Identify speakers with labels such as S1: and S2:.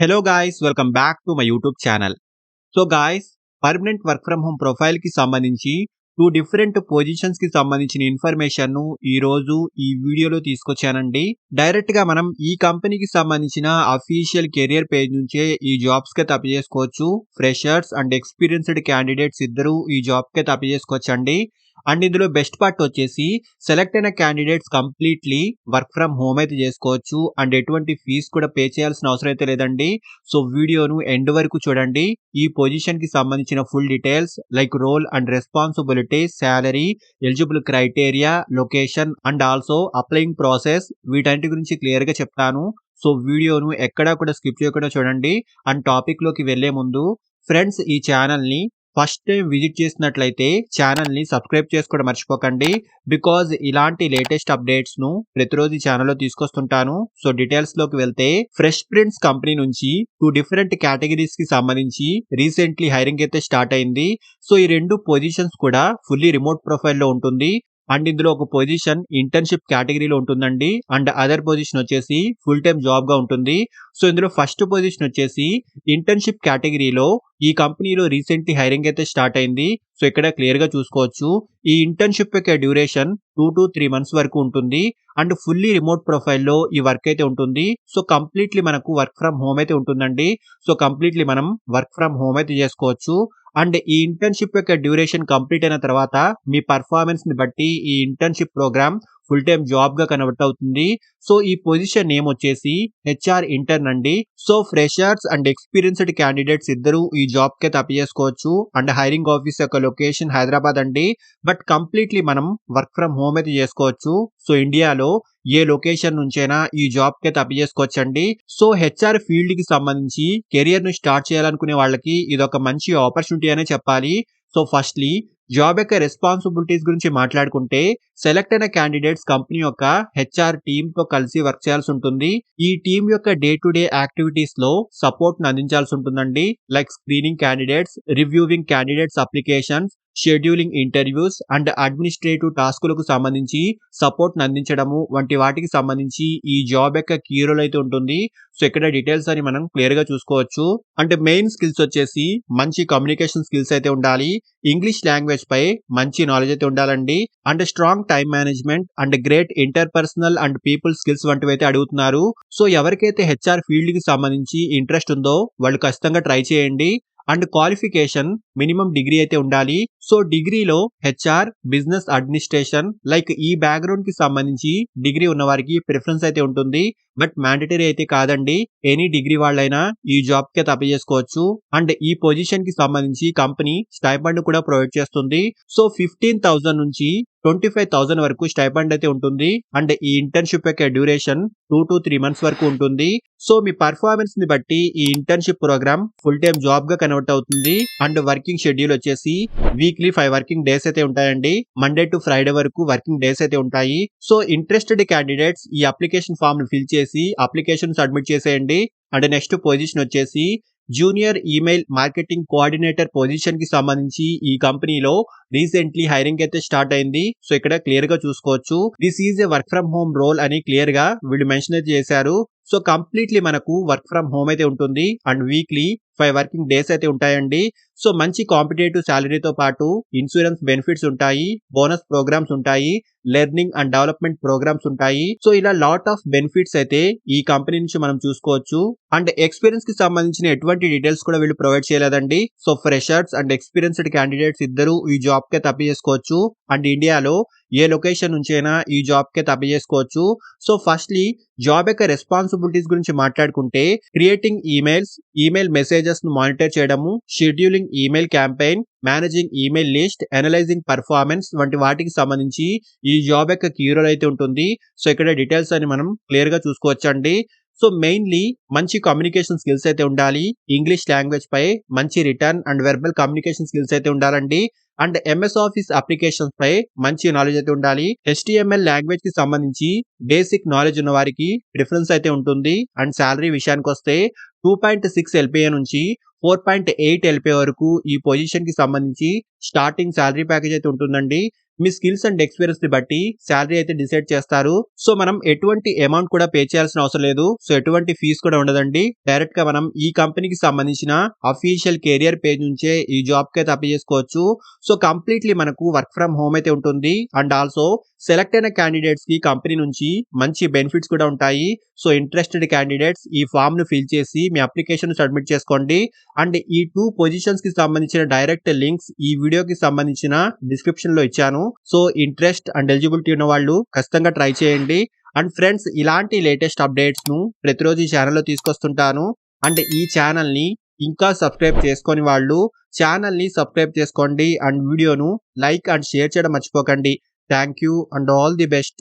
S1: Hello guys, welcome back to my YouTube channel. So guys, permanent work from home profile కి సంబంధించి two different positions కి సంబంధించిన information ను ఈ రోజు ఈ వీడియోలో తీసుకొచ్చానండి. డైరెక్ట్ గా మనం ఈ కంపెనీకి సంబంధించిన అఫీషియల్ కెరియర్ పేజ్ నుంచే ఈ జాబ్స్ కి అప్లై చేసుకోవచ్చు. ఫ్రెషర్స్ అండ్ ఎక్స్పీరియన్స్డ్ క్యాండిడేట్స్ ఇద్దరు ఈ జాబ్ కి అప్లై చేసుకోవచ్చండి. అండ్ ఇందులో బెస్ట్ పార్ట్ వచ్చేసి సెలెక్ట్ అయిన candidates completely work from home అయితే చేసుకోవచ్చు. అండ్ ఎటువంటి ఫీజు కూడా పే చేయాల్సిన అవసరం అయితే లేదండి. సో వీడియోను ఎండ్ వరకు చూడండి. ఈ పొజిషన్ కి సంబంధించిన full details like role and responsibilities, salary, eligible criteria, location and also applying process వీటన్నిటి గురించి క్లియర్ గా చెప్తాను. సో వీడియోను ఎక్కడా కూడా స్కిప్ చేయకుండా చూడండి. అండ్ టాపిక్ లోకి వెళ్లే ముందు ఫ్రెండ్స్, ఈ ఛానల్ ని ఫస్ట్ టైం విజిట్ చేసినట్లయితే ఛానల్ ని సబ్స్క్రైబ్ చేసుకోవడం మర్చిపోకండి. బికాజ్ ఇలాంటి లేటెస్ట్ అప్డేట్స్ ను ప్రతిరోజు ఈ ఛానల్లో తీసుకొస్తుంటాను. సో డీటెయిల్స్ లోకి వెళ్తే, ఫ్రెష్ ప్రింట్స్ కంపెనీ నుంచి టూ డిఫరెంట్ కేటగిరీస్ కి సంబంధించి రీసెంట్లీ హైరింగ్ అయితే స్టార్ట్ అయింది. సో ఈ రెండు పొజిషన్స్ కూడా ఫుల్లీ రిమోట్ ప్రొఫైల్ లో ఉంటుంది. అండ్ ఇందులో ఒక పొజిషన్ ఇంటర్న్షిప్ కేటగిరీలో ఉంటుందండి. అండ్ అదర్ పొజిషన్ వచ్చేసి ఫుల్ టైం జాబ్ గా ఉంటుంది. సో ఇందులో ఫస్ట్ పొజిషన్ వచ్చేసి ఇంటర్న్షిప్ కేటగిరీలో ఈ కంపెనీలో రీసెంట్లీ హైరింగ్ అయితే స్టార్ట్ అయింది. సో ఇక్కడ క్లియర్ గా చూసుకోవచ్చు. ఈ ఇంటర్న్షిప్ యొక్క డ్యూరేషన్ 2 to 3 months వరకు ఉంటుంది. అండ్ ఫుల్లీ రిమోట్ ప్రొఫైల్లో ఈ వర్క్ అయితే ఉంటుంది. సో కంప్లీట్లీ మనకు వర్క్ ఫ్రమ్ హోమ్ అయితే ఉంటుందండి. సో కంప్లీట్లీ మనం వర్క్ ఫ్రమ్ హోమ్ అయితే చేసుకోవచ్చు. అండ్ ఈ ఇంటర్న్షిప్ యొక్క డ్యూరేషన్ కంప్లీట్ అయిన తర్వాత మీ పర్ఫార్మెన్స్ ని బట్టి ఈ internship program full time job గా కన్వర్ట్ అవుతుంది. సో ఈ పొజిషన్ నేమ్ వచ్చేసి హెచ్ఆర్ ఇంటర్న్ అండి. So freshers and experienced candidates ఇద్దరు ఈ జాబ్ కి అప్లై చేసుకోవచ్చు. అండ్ హైరింగ్ ఆఫీస్ యొక్క లొకేషన్ హైదరాబాద్ అండి. బట్ కంప్లీట్లీ మనం వర్క్ ఫ్రమ్ హోమ్ అయితే చేసుకోవచ్చు. సో ఇండియాలో ఏ లొకేషన్ నుంచైనా ఈ జాబ్ కి అప్లై చేసుకోవచ్చండి. సో హెచ్ఆర్ ఫీల్డ్ కి సంబంధించి కెరియర్ ను స్టార్ట్ చేయాలనుకునే వాళ్ళకి ఇది ఒక మంచి ఆపర్చునిటీ అనే చెప్పాలి. సో ఫస్ట్లీ జాబ్ యొక్క రెస్పాన్సిబిలిటీస్ గురించి మాట్లాడుకుంటే, సెలెక్ట్ అయిన క్యాండిడేట్స్ కంపెనీ యొక్క హెచ్ఆర్ టీమ్ తో కలిసి వర్క్ చేయాల్సి ఉంటుంది. ఈ టీమ్ యొక్క డే టు డే యాక్టివిటీస్ లో సపోర్ట్ ను అందించాల్సి ఉంటుందండి. Like screening candidates, reviewing candidates applications, scheduling interviews and administrative టాస్కులకు సంబంధించి సపోర్ట్ ను అందించడము వంటి వాటికి సంబంధించి ఈ జాబ్ యొక్క కీ రోల్ అయితే ఉంటుంది. సో ఇక్కడ డీటెయిల్స్ అని మనం క్లియర్ గా చూసుకోవచ్చు. అంటే మెయిన్ స్కిల్స్ వచ్చేసి మంచి కమ్యూనికేషన్ స్కిల్స్ అయితే ఉండాలి. ఇంగ్లీష్ లాంగ్వేజ్ పై మంచి నాలెడ్జ్ అయితే ఉండాలండి. And strong time management and great interpersonal and people skills వంటివి అయితే అడుగుతున్నారు. సో ఎవరికైతే హెచ్ఆర్ ఫీల్డ్ కి సంబంధించి ఇంట్రెస్ట్ ఉందో వాళ్ళు ఖచ్చితంగా ట్రై చేయండి. అండ్ క్వాలిఫికేషన్ మినిమం డిగ్రీ అయితే ఉండాలి. సో డిగ్రీలో హెచ్ఆర్, బిజినెస్ అడ్మినిస్ట్రేషన్ లైక్ ఈ బ్యాక్గ్రౌండ్ కి సంబంధించి డిగ్రీ ఉన్న వారికి ప్రిఫరెన్స్ అయితే ఉంటుంది. బట్ మ్యాండేటరీ అయితే కాదండి. ఎనీ డిగ్రీ వాళ్ళైనా ఈ జాబ్ కి అప్లై చేసుకోవచ్చు. అండ్ ఈ పొజిషన్ కి సంబంధించి కంపెనీ స్టైపెండ్ కూడా ప్రొవైడ్ చేస్తుంది. సో 15,000 నుంచి 25,000 వరకు స్టైపెండ్ అయితే ఉంటుంది. అండ్ ఈ ఇంటర్న్షిప్ యొక్క డ్యూరేషన్ 2 to 3 months వరకు ఉంటుంది. సో మీ పర్ఫార్మెన్స్ ని బట్టి ఈ internship program full time job గా కన్వర్ట్ అవుతుంది. అండ్ వర్కింగ్ షెడ్యూల్ వచ్చేసి వీక్లీ 5 వర్కింగ్ డేస్ అయితే ఉంటాయండి. మండే టు ఫ్రైడే వరకు వర్కింగ్ డేస్ అయితే ఉంటాయి. సో ఇంట్రెస్టెడ్ క్యాండిడేట్స్ ఈ అప్లికేషన్ ఫామ్ ని ఫిల్ చేసి అప్లికేషన్ సబ్మిట్ చేసేయండి. అండ్ నెక్స్ట్ పొజిషన్ వచ్చేసి junior email marketing coordinator position కి సంబంధించి ఈ కంపెనీలో రీసెంట్లీ హైరింగ్ అయితే స్టార్ట్ అయింది. సో ఇక్కడ క్లియర్ గా చూసుకోవచ్చు. This is a work from home role అని క్లియర్ గా వీళ్ళు మెన్షన్ అయితే చేశారు. సో కంప్లీట్లీ మనకు వర్క్ ఫ్రమ్ హోమ్ అయితే ఉంటుంది. అండ్ వీక్లీ 5 వర్కింగ్ డేస్ అయితే ఉంటాయండి. సో మంచి కాంపిటేటివ్ సాలరీతో పాటు ఇన్సూరెన్స్ బెనిఫిట్స్ ఉంటాయి, బోనస్ ప్రోగ్రామ్స్ ఉంటాయి, లెర్నింగ్ అండ్ డెవలప్మెంట్ ప్రోగ్రామ్స్ ఉంటాయి. సో ఇలా లాట్ ఆఫ్ బెనిఫిట్స్ అయితే ఈ కంపెనీ నుంచి మనం చూసుకోవచ్చు. అండ్ ఎక్స్పీరియన్స్ కి సంబంధించిన ఎటువంటి డీటెయిల్స్ కూడా వీళ్ళు ప్రొవైడ్ చేయలేదండి. So freshers and experienced candidates ఇద్దరు ఈ జాబ్ కి అప్లై చేసుకోవచ్చు. అండ్ ఇండియాలో ఏ లొకేషన్ నుంచైనా ఈ జాబ్ కి అప్లై చేసుకోవచ్చు. సో ఫస్ట్లీ జాబ్ యొక్క రెస్పాన్సిబిలిటీస్ గురించి మాట్లాడుకుంటే, క్రియేటింగ్ ఈమెయిల్స్, ఈమెయిల్ మెసేజెస్ ను మానిటర్ చేయడము, scheduling email campaign, managing email list, analysing performance వంటి వాటికి సంబంధించి ఈ జాబ్ యొక్క కీ రోల్ అయితే ఉంటుంది. సో ఇక్కడ డీటెయిల్స్ అని మనం క్లియర్ గా చూసుకోవచ్చండి. సో మెయిన్లీ మంచి కమ్యూనికేషన్ స్కిల్స్ అయితే ఉండాలి. ఇంగ్లీష్ లాంగ్వేజ్ పై మంచి return and verbal communication skills అయితే ఉండాలండి. అండ్ ఎంఎస్ ఆఫీస్ అప్లికేషన్స్ పై మంచి నాలెడ్జ్ అయితే ఉండాలి. HTML లాంగ్వేజ్ కి సంబంధించి బేసిక్ నాలెడ్జ్ ఉన్న వారికి ప్రిఫరెన్స్ అయితే ఉంటుంది. అండ్ సాలరీ విషయానికి వస్తే 2.6 LPA నుంచి 4.8 LPA వరకు ఈ పొజిషన్ కి సంబంధించి స్టార్టింగ్ సాలరీ ప్యాకేజ్ అయితే ఉంటుందండి. మీ స్కిల్స్ అండ్ ఎక్స్పీరియన్స్ ని బట్టి శాలరీ అయితే డిసైడ్ చేస్తారు. సో మనం ఎటువంటి అమౌంట్ కూడా పే చేయాల్సిన అవసరం లేదు. సో ఎటువంటి ఫీజు కూడా ఉండదండి. డైరెక్ట్ గా మనం ఈ కంపెనీకి సంబంధించిన అఫీషియల్ కెరియర్ పేజ్ నుంచే ఈ జాబ్ కి అయితే అప్లై చేసుకోవచ్చు. సో కంప్లీట్లీ మనకు వర్క్ ఫ్రమ్ హోమ్ అయితే ఉంటుంది. అండ్ ఆల్సో సెలెక్ట్ అయిన క్యాండిడేట్స్ కి కంపెనీ నుంచి మంచి బెనిఫిట్స్ కూడా ఉంటాయి. సో ఇంట్రెస్టెడ్ క్యాండిడేట్స్ ఈ ఫామ్ ను ఫిల్ చేసి మీ అప్లికేషన్ సబ్మిట్ చేసుకోండి. అండ్ ఈ 2 పొజిషన్స్ కి సంబంధించిన డైరెక్ట్ లింక్స్ ఈ వీడియోకి సంబంధించిన డిస్క్రిప్షన్ లో ఇచ్చాను. సో ఇంట్రెస్ట్ అండ్ ఎలిజిబిలిటీ ఉన్న వాళ్ళు ఖచ్చితంగా ట్రై చేయండి. అండ్ ఫ్రెండ్స్, ఇలాంటి లేటెస్ట్ అప్డేట్స్ ను ప్రతిరోజు ఈ ఛానల్లో తీసుకొస్తుంటాను. అండ్ ఈ ఛానల్ ని ఇంకా సబ్స్క్రైబ్ చేసుకొని వాళ్ళు ఛానల్ ని సబ్స్క్రైబ్ చేసుకోండి. అండ్ వీడియోను లైక్ అండ్ షేర్ చేయడం మర్చిపోకండి. Thank you and all the best.